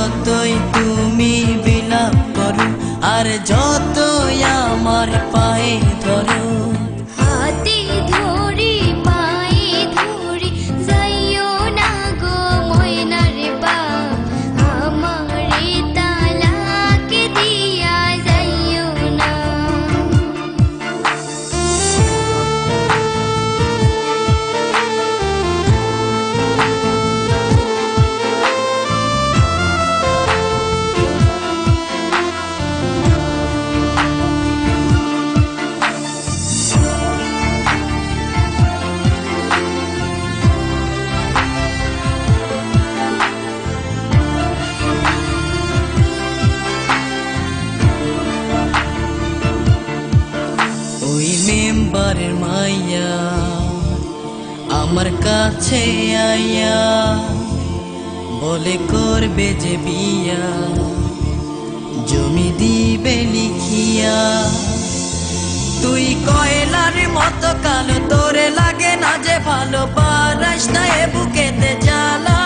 যতই তুমি বিলাপ করো আর যতই আমার পায়ে ধরো, হাতে ধরি পায়ে ধরি যাইও না গো ময়নার বা, আমারে তালাক দিয়া যাইও না। ওই মেম্বারের মাইয়া আমার কাছে আইয়া বলে করবে যে বিয়া, জমি দিবে লিখিয়া। তুই কয়লার মতো কালো, তোরে লাগে না যে ভালো, পারাস না এ বুকেতে জ্বালা।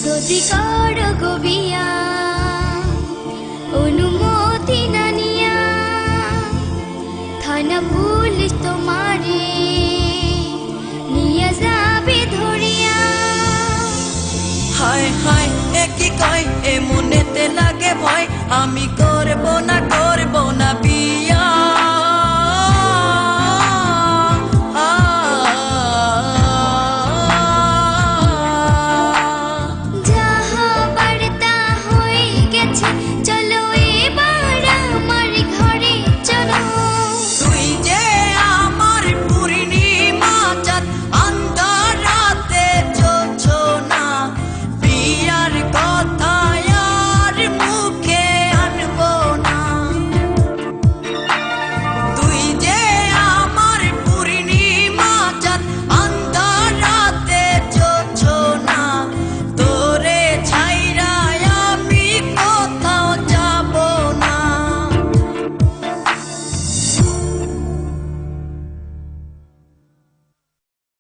যদি করো গো বিয়া অনুমতি না নিয়া, থানা পুলিশ তোমারে নিয়ে যাবে ধরিয়া। হায় হায় এ কি কয়, এ মনেতে লাগে ভয়, আমি করব না